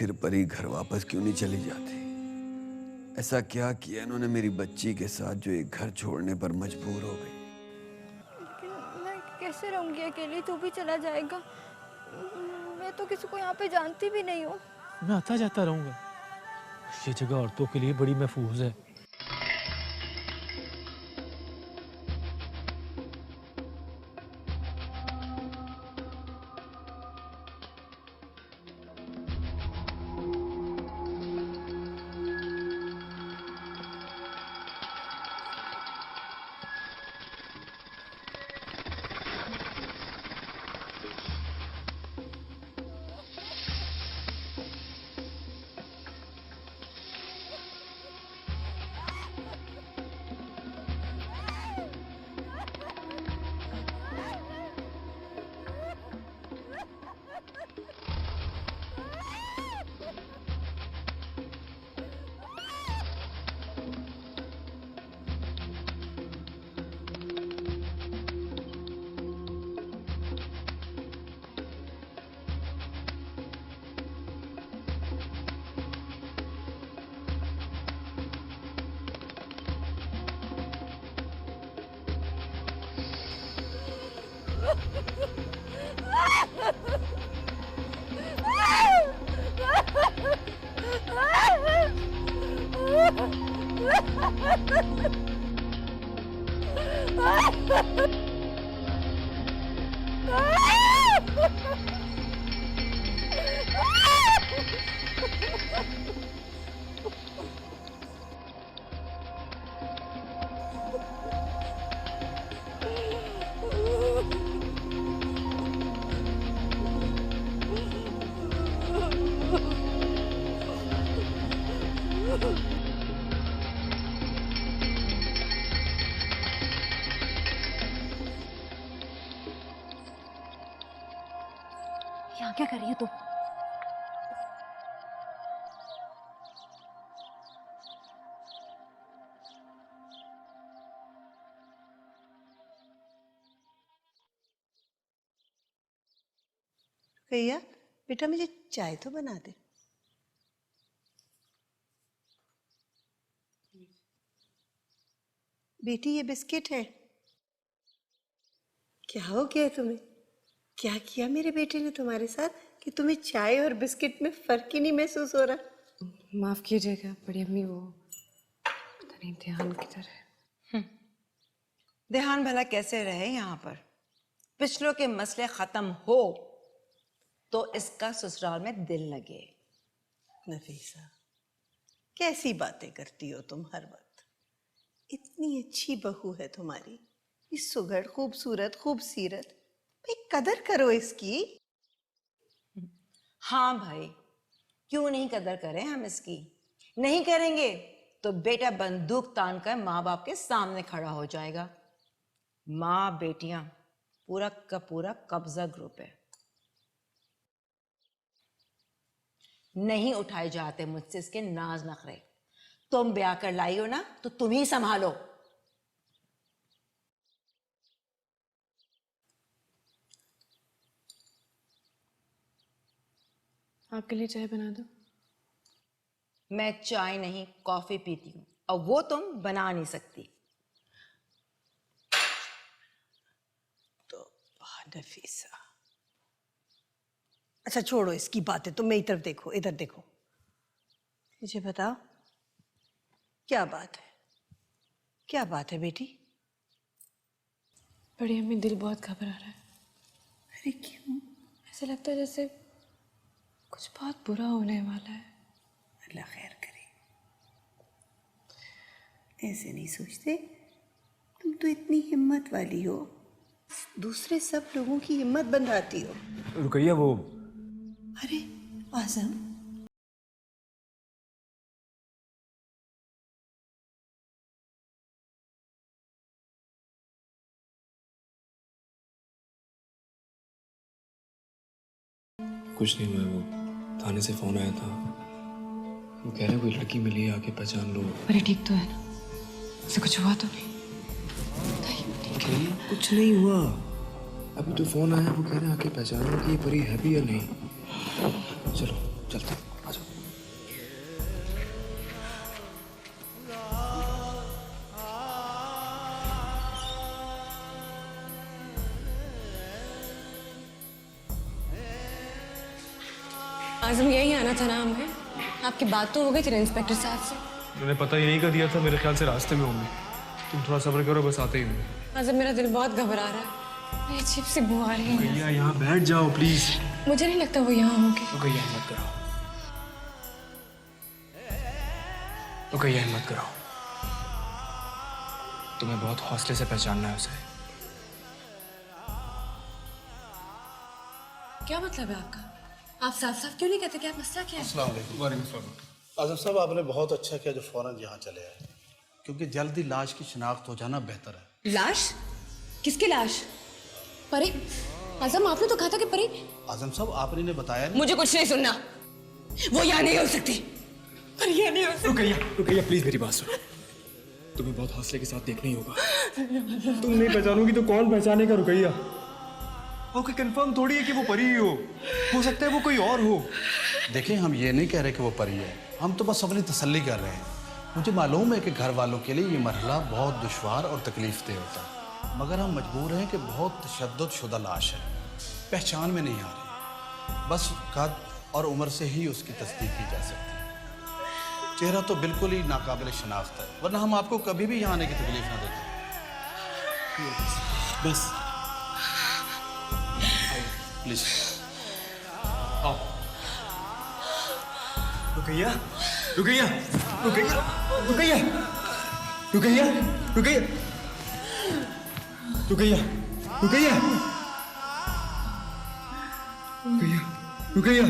आखिर परी घर वापस क्यों नहीं चली जाती? ऐसा क्या किया इन्होंने मेरी बच्ची के साथ जो एक घर छोड़ने पर मजबूर हो गई? लेकिन मैं कैसे रहूंगी अकेली? तू भी चला जाएगा। मैं तो किसी को यहाँ पे जानती भी नहीं हूँ। मैं आता जाता रहूंगा। ये जगह औरतों के लिए बड़ी महफूज है। यहाँ क्या कर रही है तू? भैया बेटा मुझे चाय तो बना दे। बेटी ये बिस्किट है। क्या हो गया तुम्हें? क्या किया मेरे बेटे ने तुम्हारे साथ कि तुम्हें चाय और बिस्किट में फर्क ही नहीं महसूस हो रहा? माफ कीजिएगा बड़ी अम्मी, वो पता नहीं ध्यान किधर है। ध्यान भला कैसे रहे यहाँ पर? पिछलों के मसले खत्म हो तो इसका ससुराल में दिल लगे। नफीसा कैसी बातें करती हो तुम हर वक्त? इतनी अच्छी बहू है तुम्हारी, इस सुघड़ खूबसूरत खूबसीरत, भाई कदर करो इसकी। हाँ भाई, क्यों नहीं कदर करें हम इसकी? नहीं करेंगे तो बेटा बंदूक तान कर माँ बाप के सामने खड़ा हो जाएगा। माँ बेटियां पूरा का पूरा कब्जा ग्रुप है। नहीं उठाए जाते मुझसे इसके नाज नखरे। तुम ब्याह कर लाई हो ना, तो तुम ही संभालो। आपके लिए चाय बना दो? मैं चाय नहीं कॉफी पीती हूँ, और वो तुम बना नहीं सकती। तो नफीसा, अच्छा छोड़ो इसकी बातें, तुम मेरी तरफ देखो, इधर देखो। मुझे बताओ क्या बात है? क्या बात है बेटी? बड़ी अम्मी दिल बहुत घबरा रहा है। अरे क्यों? ऐसा लगता है जैसे कुछ बहुत बुरा होने वाला है। अल्लाह खैर करे। ऐसे नहीं सोचते, तुम तो इतनी हिम्मत वाली हो, दूसरे सब लोगों की हिम्मत बंधाती हो। रुकैया, वो अरे आज़म, कुछ नहीं हुआ। वो थाने से फोन आया था, वो कह रहे कोई लड़की मिली है, आके पहचान लो। अरे ठीक तो है ना? ऐसा कुछ हुआ तो नहीं? कुछ नहीं हुआ। अभी तो फोन आया, वो कह रहे हैं आके पहचान लो कि ये परी है भी या नहीं। चलो चलते, आ जाओ। आजम यही आना था ना हमें? आपकी बात तो हो गई थी ना इंस्पेक्टर साहब से। मैंने पता यही कर दिया था, मेरे ख्याल से रास्ते में होंगे। तुम थोड़ा सब्र करो, बस आते ही होंगे। आजम मेरा दिल बहुत घबरा रहा है, ये अजीब सी बू आ रही है। भैया यहाँ बैठ जाओ प्लीज। मुझे नहीं लगता वो यहाँ होंगे। रुकैया हिम्मत कराओ, रुकैया हिम्मत कराओ। तुम्हें बहुत हौसले से पहचानना है उसे। क्या मतलब है आपका? आप साफ साफ क्यों नहीं कहते? क्या मसला क्या है? अस्सलाम वालेकुम। आजम साहब, आपने बहुत अच्छा किया जो फौरन यहाँ चले आए, क्योंकि जल्दी लाश की शिनाख्त हो जाना बेहतर है। लाश? किसकी लाश? परी? आजम आपने तो कहा था कि परी। आजम साहब, आपने इन्हें बताया नहीं। मुझे कुछ नहीं सुनना, वो यहाँ नहीं हो सकती। परी यहाँ नहीं हो सकती। रुकैया, रुकैया प्लीज मेरी बात सुनो। तुम्हें बहुत हौसले के साथ देखना ही होगा। तुम नहीं पहचानोगी तो कौन पहचानेगा? रुकैया, ओके कंफर्म थोड़ी है कि वो परी ही हो सकता है वो कोई और हो। देखिए, हम ये नहीं कह रहे कि वो परी है, हम तो बस अपनी तसल्ली कर रहे हैं। मुझे मालूम है कि घर वालों के लिए ये मरहला बहुत दुश्वार और तकलीफ देह होता है, मगर हम मजबूर हैं कि बहुत तशद्दुद शुदा लाश है, पहचान में नहीं आ रही। बस कद और उम्र से ही उसकी तस्दीक की जा सकती है। चेहरा तो बिल्कुल ही नाकाबिल शनाख्त है, वरना हम आपको कभी भी यहाँ आने की तकलीफ ना देते। बस प्लीज आओ। रुकैया, रुकैया, रुकैया, रुकैया, रुकैया, रुकैया, रुकैया, रुकैया, रुकैया, रुकैया।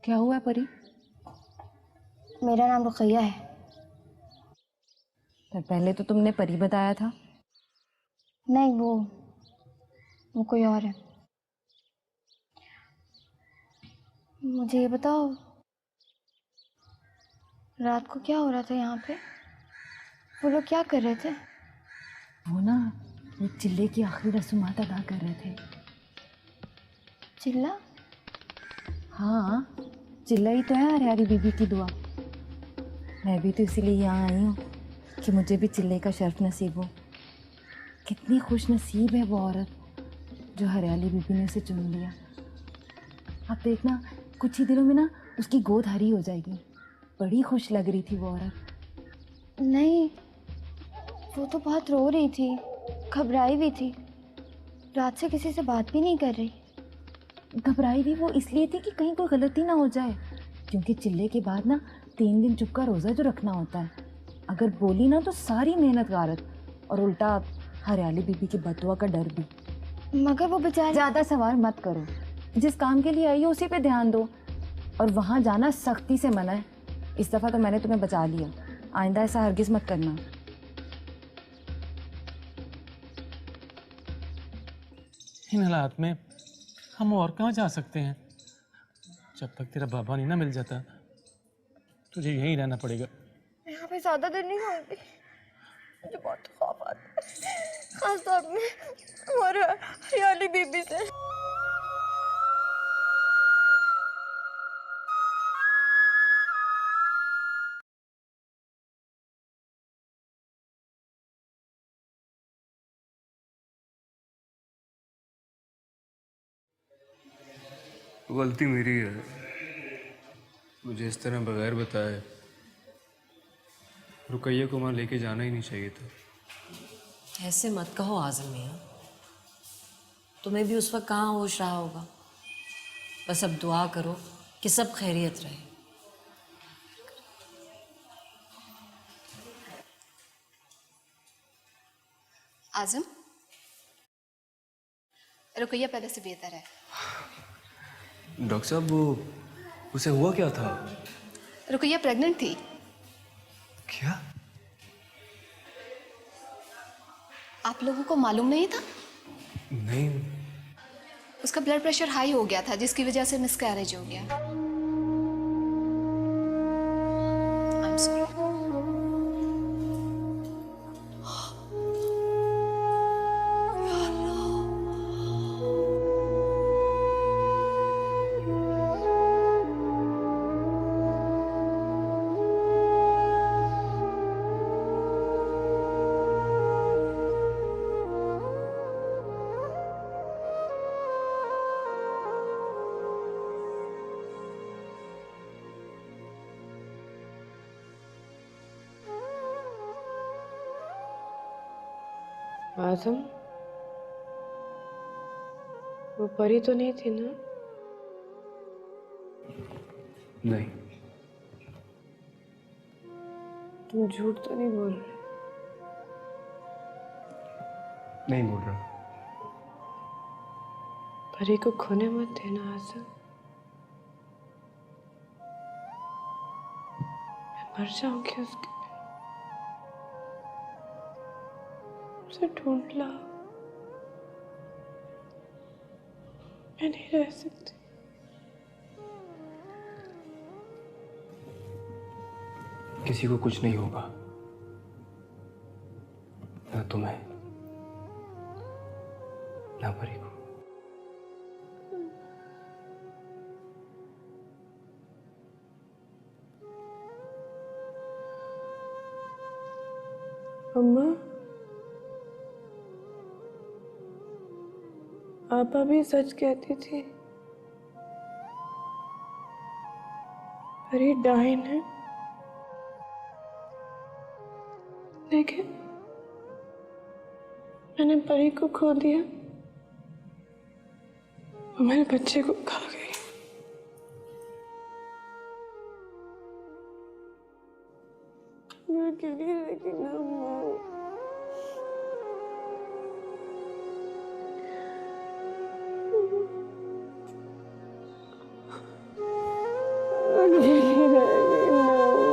क्या हुआ परी? मेरा नाम रुकैया है। पर पहले तो तुमने परी बताया था। नहीं, वो कोई और है। मुझे ये बताओ, रात को क्या हो रहा था यहाँ पे? वो लोग क्या कर रहे थे? वो ना वो चिल्ले की आखिरी रसूमात अदा कर रहे थे। चिल्ला? हाँ, चिल्ला ही तो है हरियाली बीबी की दुआ। मैं भी तो इसीलिए यहाँ आई हूँ कि मुझे भी चिल्ले का शर्फ नसीब हो। कितनी खुश नसीब है वो औरत जो हरियाली बीबी ने उसे चुन लिया। अब देखना, कुछ ही दिनों में ना उसकी गोद हरी हो जाएगी। बड़ी खुश लग रही थी वो औरत। नहीं, वो तो बहुत रो रही थी, घबराई हुई थी। रात से किसी से बात भी नहीं कर रही। घबराई भी वो इसलिए थी कि कहीं कोई गलती ना हो जाए, क्योंकि चिल्ले के बाद ना 3 दिन चुप का रोज़ा जो रखना होता है। अगर बोली ना तो सारी मेहनत गारत, और उल्टा हरियाली बीबी की बददुआ का डर भी। मगर वो बेचारी। ज़्यादा सवाल मत करो, जिस काम के लिए आई हो उसी पे ध्यान दो। और वहाँ जाना सख्ती से मना है। इस दफ़ा तो मैंने तुम्हें बचा लिया, आइंदा ऐसा हरगिज़ मत करना। इन हालात में हम और कहाँ जा सकते हैं? जब तक तेरा बाबा नहीं ना मिल जाता, तुझे यहीं रहना पड़ेगा। मैं यहाँ पे ज़्यादा देर नहीं रहूँगी, मुझे बहुत खौफ आता है, खासतौर में और हरियाली बीबी से। गलती मेरी है, मुझे इस तरह बगैर बताए रुकैया को वहाँ लेके जाना ही नहीं चाहिए था। ऐसे मत कहो आज़म मियाँ, तुम्हें भी उस वक्त कहाँ होश रहा होगा। बस अब दुआ करो कि सब खैरियत रहे। आजम, रुकैया पहले से बेहतर है। डॉक्टर साहब, वो उसे हुआ क्या था? रुकैया प्रेग्नेंट थी। क्या? आप लोगों को मालूम नहीं था? नहीं। उसका ब्लड प्रेशर हाई हो गया था, जिसकी वजह से मिसकैरेज हो गया। I'm sorry. आजम, वो परी तो नहीं थी ना? नहीं। तुम झूठ तो नहीं बोल रहे? नहीं बोल रहा। परी को खोने मत देना आजम। मैं मर जाऊंगी उसके बिना। उसे ढूंढ लाओ। मैं नहीं रह सकती। किसी को कुछ नहीं होगा, ना तुम्हें ना परी को। अम्मा, आपा भी सच कहती थी। परी डाइन है, लेकिन मैंने परी को खो दिया। वो मेरे बच्चे को खा गई। मैं अकेली रह गई ना अम्मा। अकेली रह गई ना अम्मा।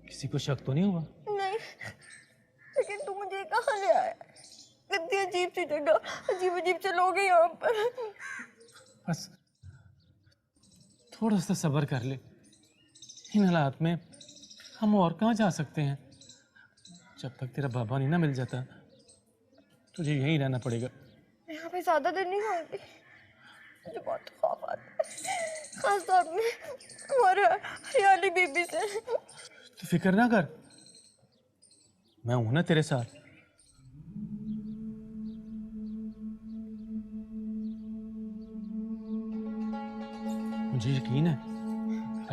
किसी को शक तो नहीं हुआ? नहीं, लेकिन तू मुझे कहाँ ले आया? कितनी अजीब सी जगह, अजीब अजीब से लोग हैं यहाँ पर। बस थोड़ा सा सब्र कर ले। इन हालात में हम और कहाँ जा सकते हैं? जब तक तेरा बाबा नहीं ना मिल जाता, तुझे यहीं रहना पड़ेगा। मैं यहाँ पे ज्यादा देर नहीं रहूंगी। मुझे बहुत खौफ आता है, खासतौर में हमारे हरियाली बीबी से। तू फिक्र ना कर, मैं हूं ना तेरे साथ। मुझे यकीन है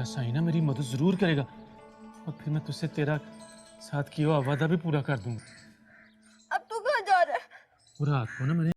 ऐसा ही ना मेरी मदद जरूर करेगा, और फिर मैं तुझसे तेरा साथ किया हुआ वादा भी पूरा कर दूंगा। अब तू कहाँ जा रहा है? वो रात को ना मैंने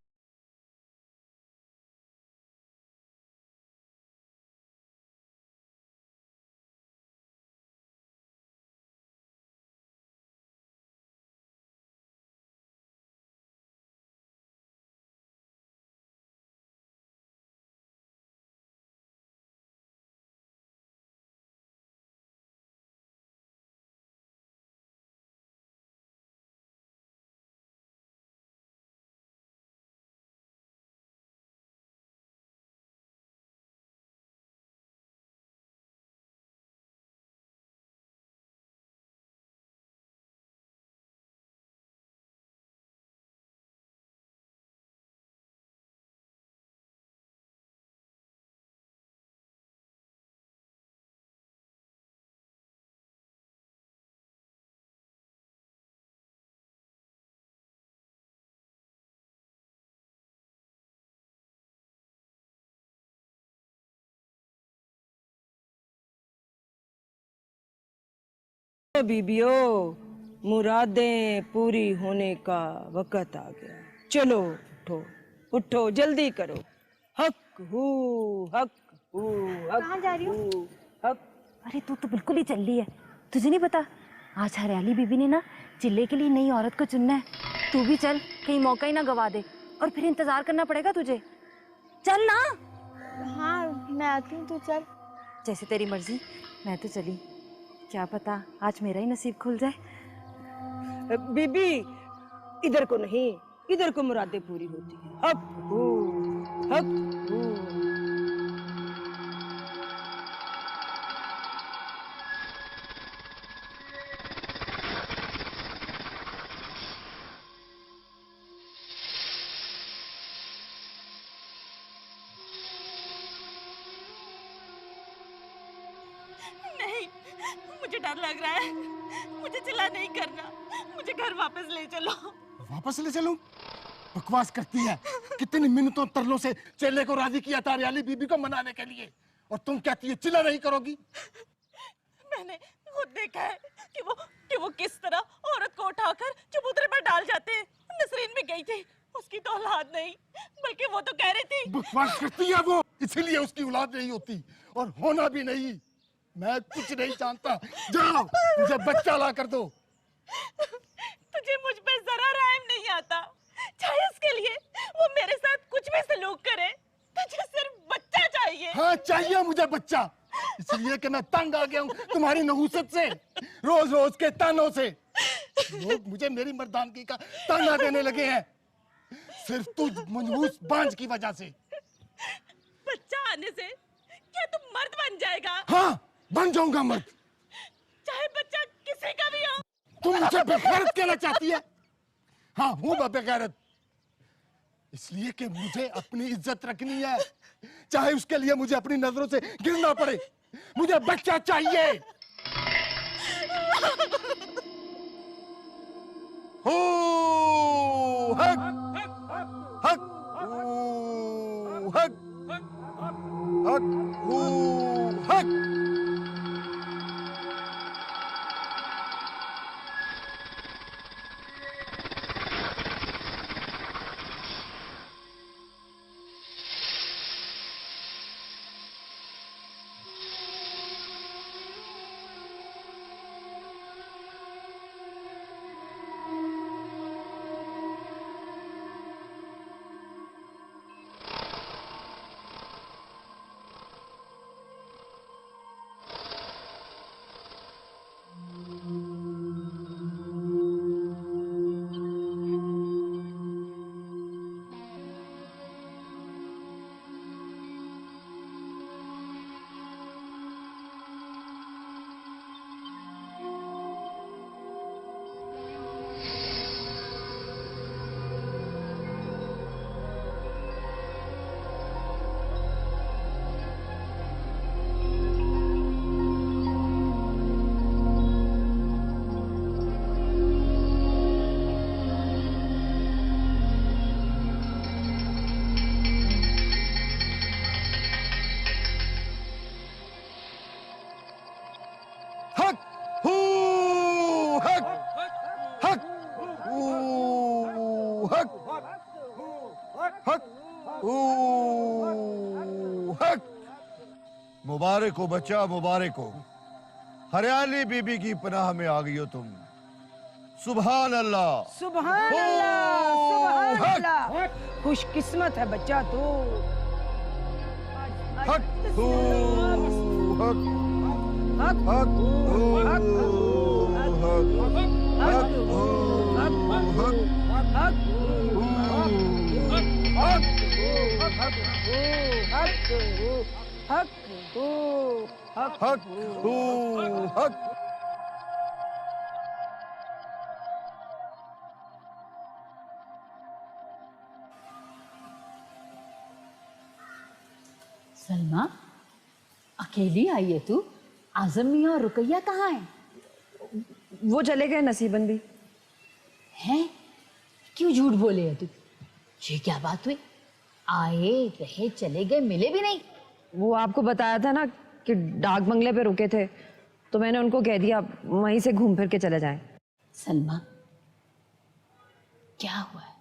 बीबियो, मुरादें पूरी होने का वक्त आ गया। चलो उठो, उठो, जल्दी करो। हक हू, हक हू, हक। कहाँ जा रही हो? हू, हक। अरे तू तो बिल्कुल ही चल रही है। तुझे नहीं पता आज हरियाली बीबी ने ना चिल्ले के लिए नई औरत को चुनना है। तू भी चल, कहीं मौका ही ना गवा दे, और फिर इंतजार करना पड़ेगा तुझे। चल ना। हाँ, मैं आती हूँ, तू चल। जैसे तेरी मर्जी, मैं तो चली। क्या पता आज मेरा ही नसीब खुल जाए। बीबी, इधर को नहीं, इधर को मुरादें पूरी होती है। हक हू, हक हू। नहीं, मुझे डर लग रहा है। मुझे चिल्ला नहीं करना, मुझे घर वापस ले चलो। वापस ले चलूं? बकवास करती है। कितनी मिन्नतों तरलों से चेले को राजी किया था रियाली बीबी को मनाने के लिए, और तुम कहती है चिल्ला नहीं करोगी? मैंने खुद देखा है कि वो किस तरह औरत को उठाकर चबूतरे पर डाल जाते हैं। नसरीन भी गई थी, उसकी तो औलाद नहीं, बल्कि वो तो कह रही थी। बकवास करती है वो, इसीलिए उसकी औलाद नहीं होती, और होना भी नहीं। मैं कुछ नहीं जानता। जाओ, मुझे बच्चा ला कर दो। तुझे मुझ पे जरा रहम नहीं आता। चाहे उसके लिए वो मेरे साथ कुछ भी सलूक करे, तुझे सिर्फ बच्चा चाहिए। हाँ, चाहिए मुझे बच्चा, इसलिए कि मैं तंग आ गया हूँ तुम्हारी नहूसत से, रोज रोज के तानों से। लोग मुझे मेरी मर्दानगी का ताना देने लगे हैं, सिर्फ तू मनहूस बांझ की वजह से। बच्चा आने से क्या तुम मर्द बन जाएगा? हाँ, बन जाऊंगा मर्द, चाहे बच्चा किसी का भी हो। तुम मुझे बेगैरत कहना चाहती है? हाँ, हूँ मैं बेगैरत, इसलिए कि मुझे अपनी इज्जत रखनी है, चाहे उसके लिए मुझे अपनी नजरों से गिरना पड़े। मुझे बच्चा चाहिए। हो हक हक हक हक हो हक। मुबारक हो बच्चा, मुबारक हो। हरियाली बीबी की पनाह में आ गई हो तुम। सुभान अल्लाह, सुभान अल्लाह, सुभान अल्लाह। खुशकिस्मत है बच्चा तू। हक हो हक हक हक हो हक हक हो हक हक हक हो हक। सलमा, अकेली आई है तू? आजम मियाँ और रुकैया कहाँ हैं? वो चले गए नसीबन भी। हैं? क्यों झूठ बोले है तू? ये क्या बात हुई? आए रहे चले गए, मिले भी नहीं। वो आपको बताया था ना कि डाक बंगले पे रुके थे, तो मैंने उनको कह दिया वहीं से घूम फिर के चले जाएं। सलमा, क्या हुआ है?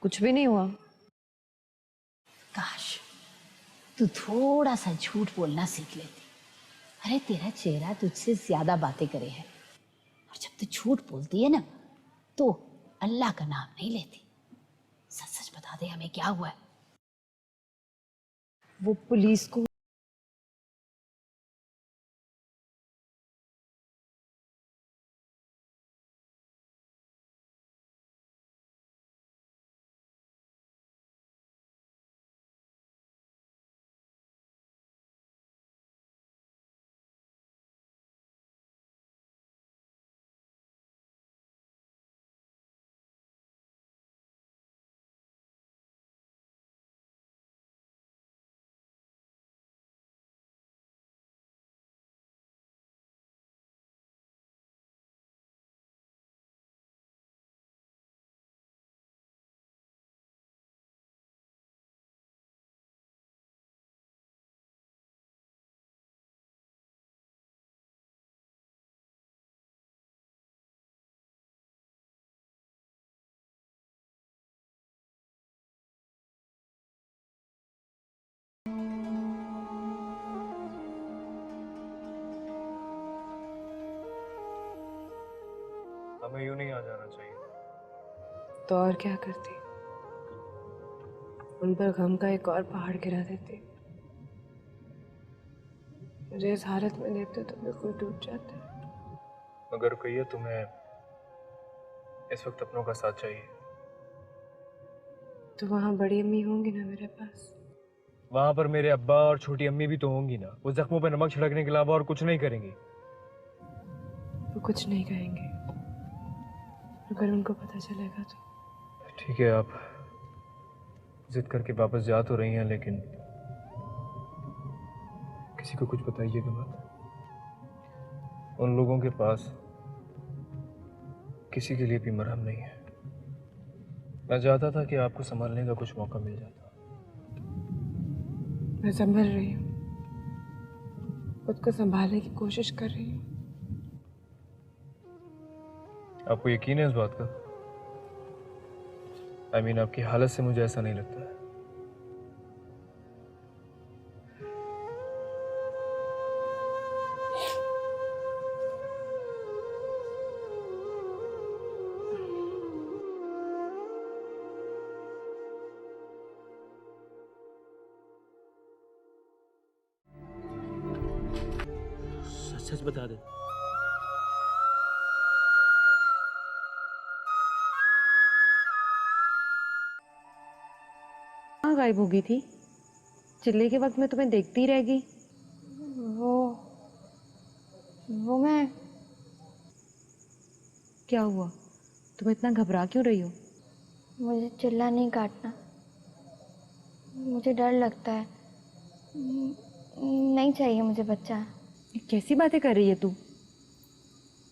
कुछ भी नहीं हुआ। काश तू थोड़ा सा झूठ बोलना सीख लेती। अरे तेरा चेहरा तुझसे ज्यादा बातें करे है, और जब तू झूठ बोलती है ना तो अल्लाह का नाम नहीं लेती। सच सच बता दे हमें क्या हुआ है। वो पुलिस को हमें यूं नहीं आ जाना चाहिए। तो और क्या करती? उन पर गम का एक और पहाड़ गिरा देती। मुझे इस हालत में देखते तो बिल्कुल टूट जाते। मगर रुकैया, तुम्हें इस वक्त अपनों का साथ चाहिए। तो वहाँ बड़ी अम्मी होंगी ना मेरे पास? वहां पर मेरे अब्बा और छोटी अम्मी भी तो होंगी ना। वो जख्मों पर नमक छिड़कने के अलावा और कुछ नहीं करेंगी। वो कुछ नहीं कहेंगे, अगर उनको पता चलेगा तो। ठीक है, आप जिद करके वापस जा तो रही हैं, लेकिन किसी को कुछ बताइएगा मत। उन लोगों के पास किसी के लिए भी मरहम नहीं है। मैं चाहता था कि आपको संभालने का कुछ मौका मिल जाता। मैं संभल रही हूँ, खुद को संभालने की कोशिश कर रही हूँ। आपको यकीन है इस बात का? I mean, आपकी हालत से मुझे ऐसा नहीं लगता है। सच सच बता दे। कहाँ गायब होगी थी? चिल्ले के वक्त मैं तुम्हें देखती ही रहेगी। वो मैं क्या हुआ? तुम इतना घबरा क्यों रही हो? मुझे चिल्ला नहीं काटना, मुझे डर लगता है। नहीं चाहिए मुझे बच्चा। ये कैसी बातें कर रही है तू?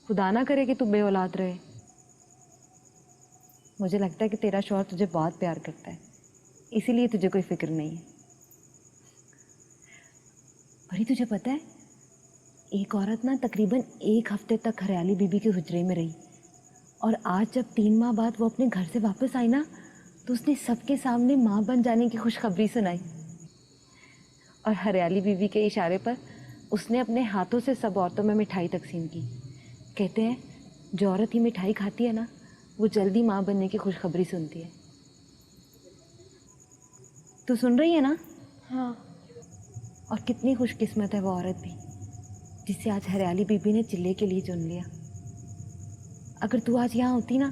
खुदा ना करे कि तू बेऔलाद रहे। मुझे लगता है कि तेरा शौहर तुझे बहुत प्यार करता है, इसीलिए तुझे कोई फिक्र नहीं है। परी, तुझे पता है एक औरत ना तकरीबन 1 हफ्ते तक हरियाली बीबी के हुजरे में रही, और आज जब 3 माह बाद वो अपने घर से वापस आई ना, तो उसने सबके सामने माँ बन जाने की खुशखबरी सुनाई। और हरियाली बीबी के इशारे पर उसने अपने हाथों से सब औरतों में मिठाई तकसीम की। कहते हैं जो औरत ही मिठाई खाती है ना, वो जल्दी माँ बनने की खुशखबरी सुनती है। तू सुन रही है ना? हाँ। और कितनी खुशकिस्मत है वो औरत भी, जिसे आज हरियाली बीबी ने चिल्ले के लिए चुन लिया। अगर तू आज यहाँ होती ना,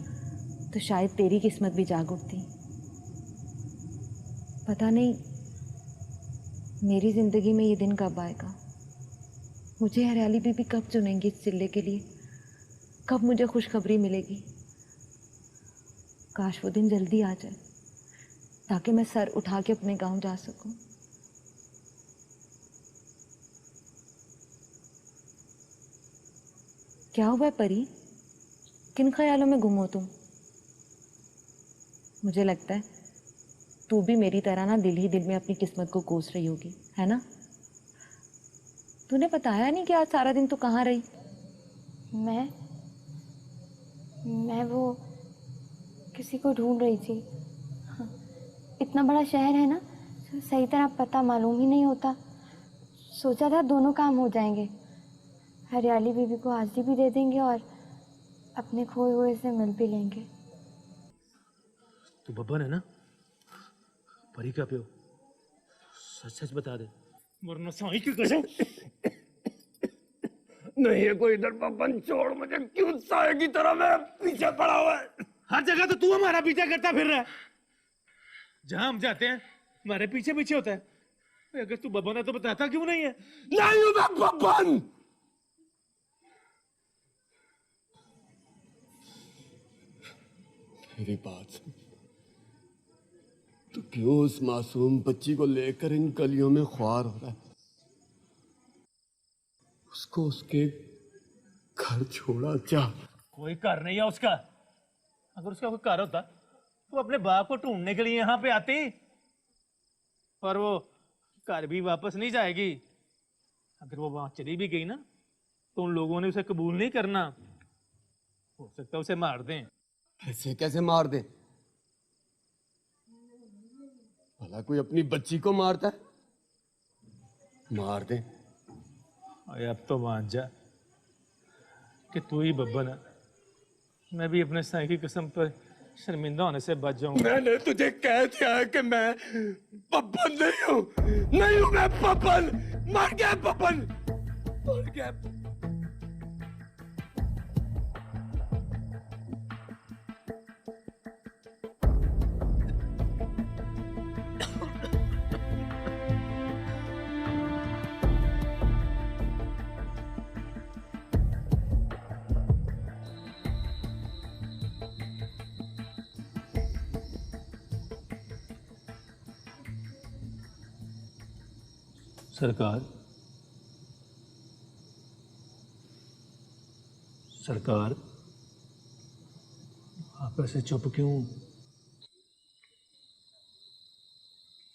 तो शायद तेरी किस्मत भी जाग उठती। पता नहीं मेरी जिंदगी में ये दिन कब आएगा। मुझे हरियाली बीबी कब चुनेंगी इस चिल्ले के लिए, कब मुझे खुशखबरी मिलेगी। काश वो दिन जल्दी आ जाए, ताकि मैं सर उठा के अपने गांव जा सकूं। क्या हुआ है परी? किन ख्यालों में गुम हो तुम? मुझे लगता है तू भी मेरी तरह ना दिल ही दिल में अपनी किस्मत को कोस रही होगी, है ना? तूने बताया नहीं कि आज सारा दिन तू कहाँ रही? मैं वो किसी को ढूंढ रही थी। हाँ, इतना बड़ा शहर है ना, सही तरह पता मालूम ही नहीं होता। सोचा था दोनों काम हो जाएंगे, हरियाली बीबी को हाजिरी भी दे देंगे और अपने खोए हुए से मिल भी लेंगे। तू बब्बन है ना? परी का प्यो? सच सच बता दे, वरना साईं की कसम। नहीं है कोई इधर बब्बन, छोड़ मुझे। क्यों साये की तरह मेरे पीछे पड़ा हुआ है? हर जगह तो तू हमारा पीछा करता फिर रहा है। जहां हम जाते हैं हमारे पीछे पीछे होता है। अगर तू बब्बन है तो बताता क्यों नहीं है? नहीं हूं मैं बब्बन। मेरी बात सुन। तू क्यों उस मासूम बच्ची को लेकर इन गलियों में ख्वार हो रहा है? उसको उसके घर छोड़ा जा। कोई घर नहीं है उसका। अगर उसका कोई घर होता तो अपने बाप को ढूंढने के लिए यहाँ पे आती, पर वो घर भी वापस नहीं जाएगी। अगर वो वहां चली भी गई ना, तो उन लोगों ने उसे कबूल नहीं करना। हो सकता है उसे मार दें। ऐसे कैसे मार दे? भला कोई अपनी बच्ची को मारता है? मार दे। अरे अब तो मान जा कि तू ही बब्बन है मैं भी अपने साईं की कसम पर शर्मिंदा होने से बच जाऊंगा। मैंने तुझे कह दिया है कि मैं पप्पन नहीं हूं मैं पप्पन। मर गया पप्पन, मर गया। सरकार, सरकार, आप ऐसे चुप क्यों?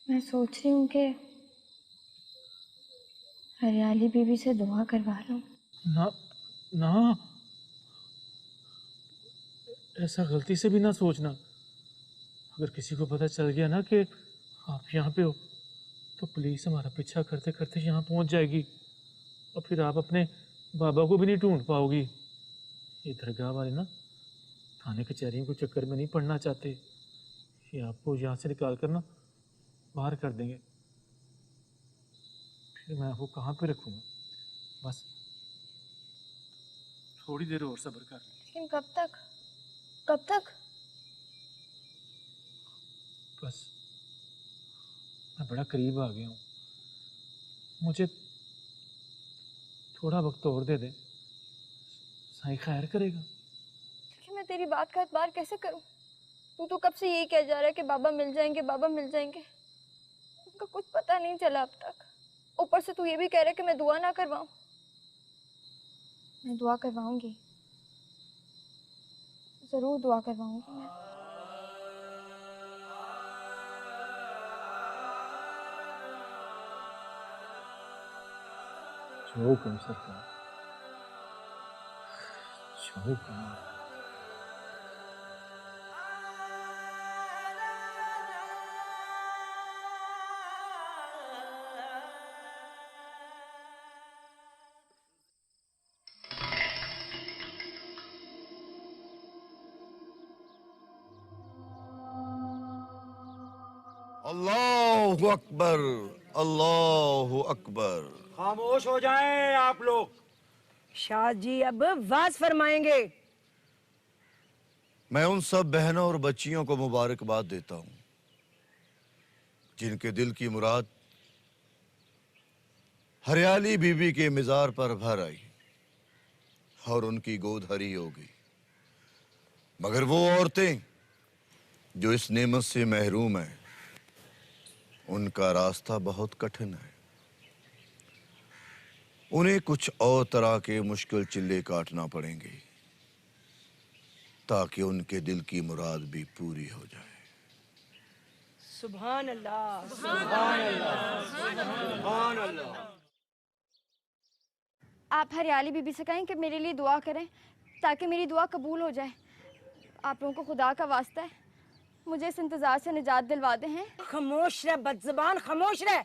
मैं सोच रही हूँ कि हरियाली बीबी से दुआ करवा लूं। ना ना, ऐसा गलती से भी ना सोचना। अगर किसी को पता चल गया ना कि आप यहाँ पे हो, तो पुलिस हमारा पीछा करते करते यहाँ पहुँच जाएगी और फिर आप अपने बाबा को भी नहीं ढूंढ पाओगी। ये दरगाह वाले ना थाने कचहरियों के चक्कर में नहीं पड़ना चाहते। ये आपको यहाँ से निकाल कर ना बाहर कर देंगे। फिर मैं आपको कहाँ पे रखूँगा? बस थोड़ी देर और सब्र कर। लेकिन कब तक, कब तक? बस मैं बड़ा करीब आ गया हूँ, मुझे थोड़ा वक्त और दे दे, साईं खैर करेगा। लेकिन मैं तेरी बात का एतबार कैसे करूँ? तू तो कब से यही कह जा रहा है कि बाबा मिल जाएंगे, बाबा मिल जाएंगे। उनका कुछ पता नहीं चला अब तक। ऊपर से तू ये भी कह रहा है कि मैं दुआ ना करवाऊँ। मैं दुआ करवाऊंगी, जरूर दुआ करवाऊंगी मैं। जो करो सरकार, जो करो। अल्लाहु अकबर, अल्लाहु अकबर। खामोश हो जाएं आप लोग। शाह जी अब वाज फरमाएंगे। मैं उन सब बहनों और बच्चियों को मुबारकबाद देता हूं जिनके दिल की मुराद हरियाली बीबी के मिजार पर भर आई और उनकी गोद हरी हो गई। मगर वो औरतें जो इस नेमत से महरूम हैं, उनका रास्ता बहुत कठिन है। उन्हें कुछ और तरह के मुश्किल चिल्ले काटना पड़ेंगे ताकि उनके दिल की मुराद भी पूरी हो जाए। सुभान अल्लाह, सुभान अल्लाह, सुभान अल्लाह। आप हरियाली बीबी से कहें कि मेरे लिए दुआ करें ताकि मेरी दुआ कबूल हो जाए। आप लोगों को खुदा का वास्ता है, मुझे इस इंतजार से निजात दिलवा दे हैं। खामोश रह बदज़बान, खामोश रह।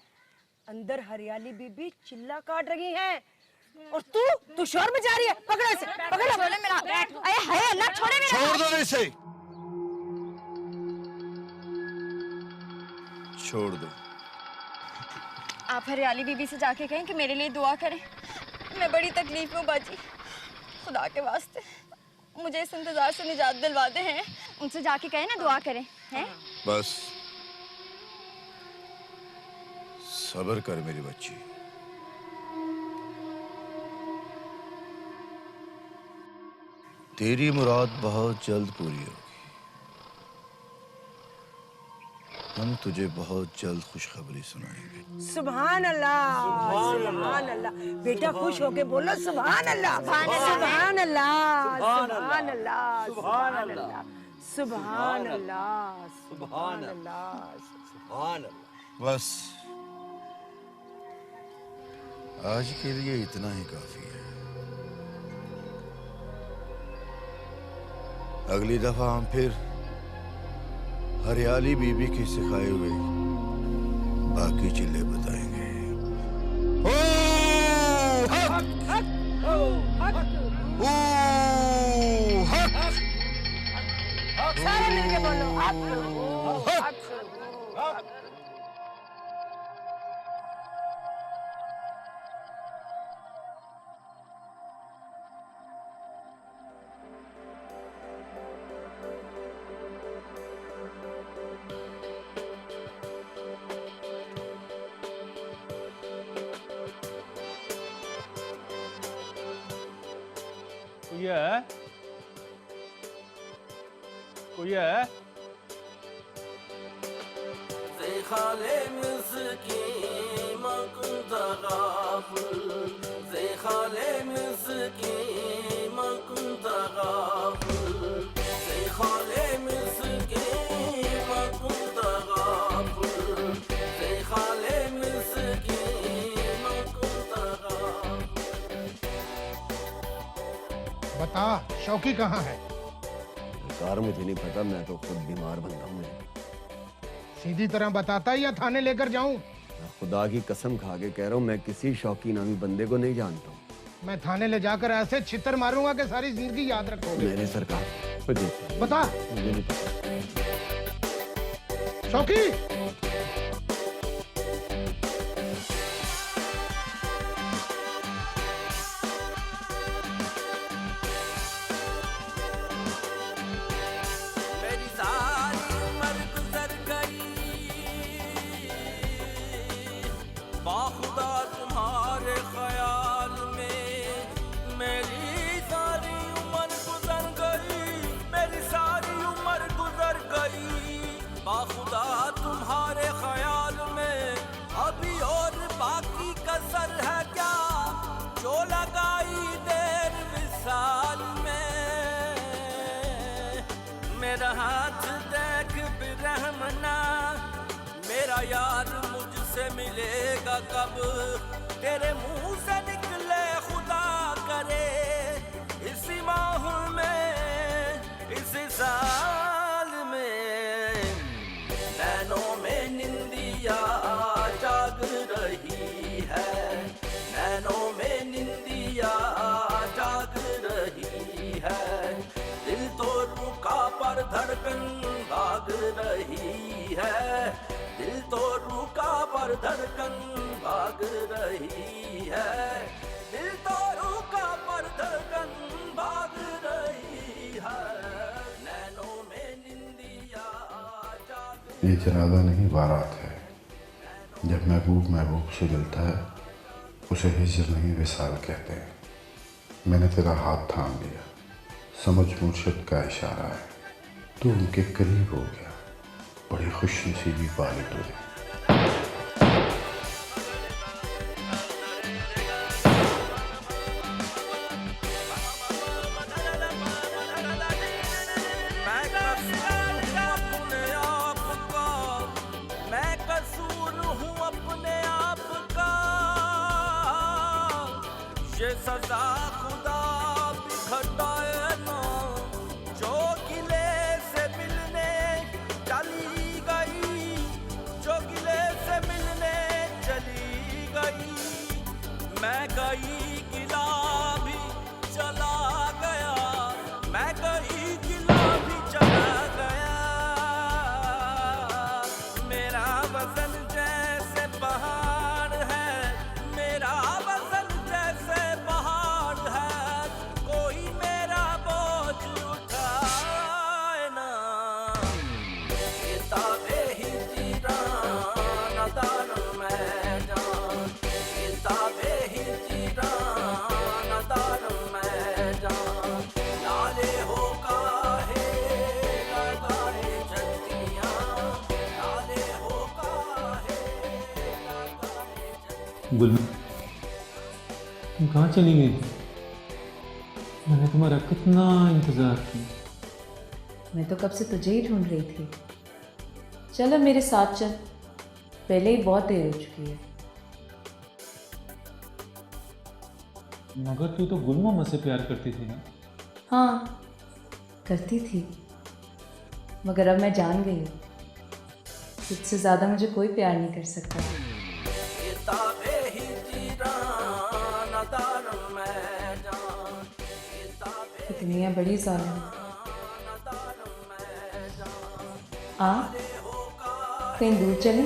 अंदर हरियाली बीबी चिल्ला काट रही है और तू शोर मचा रही है। पकड़ इसे, पकड़। छोड़े मेरा, अरे हाय अल्लाह, छोड़े मेरा। छोड़ दो इसे, छोड़ दो। आप हरियाली बीबी से जाके कहें कि मेरे लिए दुआ करें। मैं बड़ी तकलीफ में बाजी, खुदा के वास्ते मुझे इस इंतजार से निजात दिलवा दे हैं। उनसे जाके कहें ना दुआ करें, हैं? बस सब्र कर मेरी बच्ची। तेरी मुराद बहुत जल्द पूरी होगी। हम तुझे बहुत जल्द खुशखबरी सुनाएंगे। सुभान अल्लाह, सुभान अल्लाह। बेटा खुश होके बोलो सुभान अल्लाह, सुभान अल्लाह, सुभान अल्लाह, सुभान अल्लाह, सुभान अल्लाह, सुभान अल्लाह, सुभान अल्लाह। बस आज के लिए इतना ही काफी है। अगली दफा हम फिर हरियाली बीबी के सिखाए हुए बाकी चिल्ले बताएंगे। ओ हक, हक, ओ हक, ओ हक। सारे मिलके बोलो हक हक हक। कोई है? कोई है? बता शौकी कहाँ है? सरकार मुझे नहीं पता, मैं तो खुद बीमार बंदा हूँ। सीधी तरह बताता या थाने लेकर जाऊं? खुदा की कसम खा के कह रहा हूँ, मैं किसी शौकी नामी बंदे को नहीं जानता हूँ। मैं थाने ले जाकर ऐसे छितर मारूंगा कि सारी जिंदगी याद रखोगे। मेरे सरकार मुझे बता। मुझे नहीं पता। शौकी बाखुदा तुम्हारे ख्याल में मेरी सारी उम्र गुजर गई, मेरी सारी उम्र गुजर गई। बाखुदा तुम्हारे ख्याल में अभी और बाकी कसर है क्या, जो लगाई देर विसाल में। मेरा हाथ देख बिरहमना, मेरा यार मुझसे मिलेगा कब, तेरे मुंह से निकले खुदा करे इसी माहौल में, इसी साल में। नैनों में निंदिया जाग रही है, नैनों में निंदिया जाग रही है। दिल तो रुका पर धड़कन भाग रही है, दिल तो रुका पर धड़कन भाग रही है, दिल तो रुका पर धड़कन भाग रही है। नैनों में निंदिया जाग। ये जनाजा नहीं बारात है। जब महबूब महबूब से मिलता है उसे हिजर नहीं विसाल कहते हैं। मैंने तेरा हाथ थाम लिया, समझ मुर्शिद का इशारा है, तू उनके करीब हो गया। बड़ी खुशनसीबी पाली तूने। मैं कसूर हूँ अपने आप का, ये सजा खुदा भी घटाए ना। जो गिले से मिलने चली गई, जो गिले से मिलने चली गई, मैं गई गिला भी चला गया, मैं गई गिला भी चला गया। मेरा वजन जैसे पहाड़ है, मेरा वजन जैसे पहाड़ है, कोई मेरा बोझ उठाए ना। किताबे ही जीराना दान मैं जान, किताबे ही जीराना दान मैं जान। लाले हो काहे लगाए चलतियाँ, लाले हो काहे लगाए चलतियाँ। गुल, तुम कहाँ चली गई? मैंने तुम्हारा कितना इंतजार किया। मैं तो कब से तुझे ही ढूंढ रही थी। चल अब मेरे साथ चल, पहले ही बहुत देर हो चुकी है। मगर तू तो गुल मामा से प्यार करती थी ना? हाँ करती थी, मगर अब मैं जान गई हूँ तुझसे ज़्यादा मुझे कोई प्यार नहीं कर सकता। किताबे ही जीराना दान मैं जान, ये दुनिया बड़ी जालिम है, कहीं दूर चले?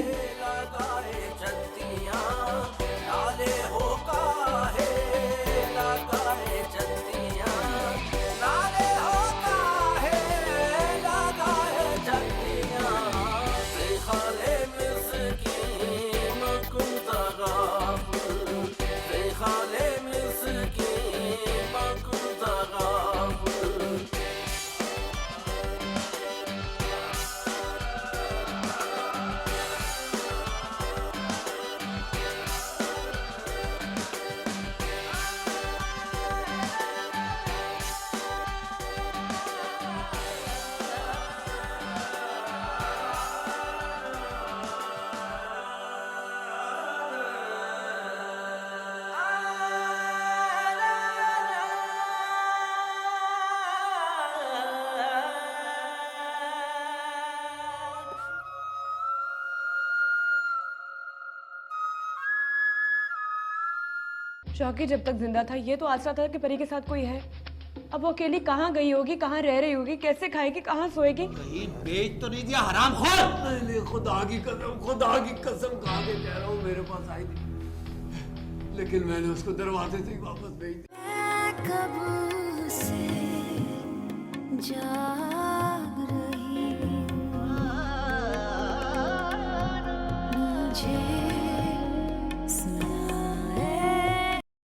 शौकी जब तक जिंदा था ये तो आसरा था कि परी के साथ कोई है। अब वो अकेली कहाँ गई होगी, कहाँ रह रही होगी, कैसे खाएगी, कहाँ सोएगी? कहीं बेच तो नहीं दिया हराम खोर? नहीं, खुदा की कसम खा के कह रहा हूँ, मेरे पास आई थी, लेकिन मैंने उसको दरवाजे से ही वापस भेज दिया।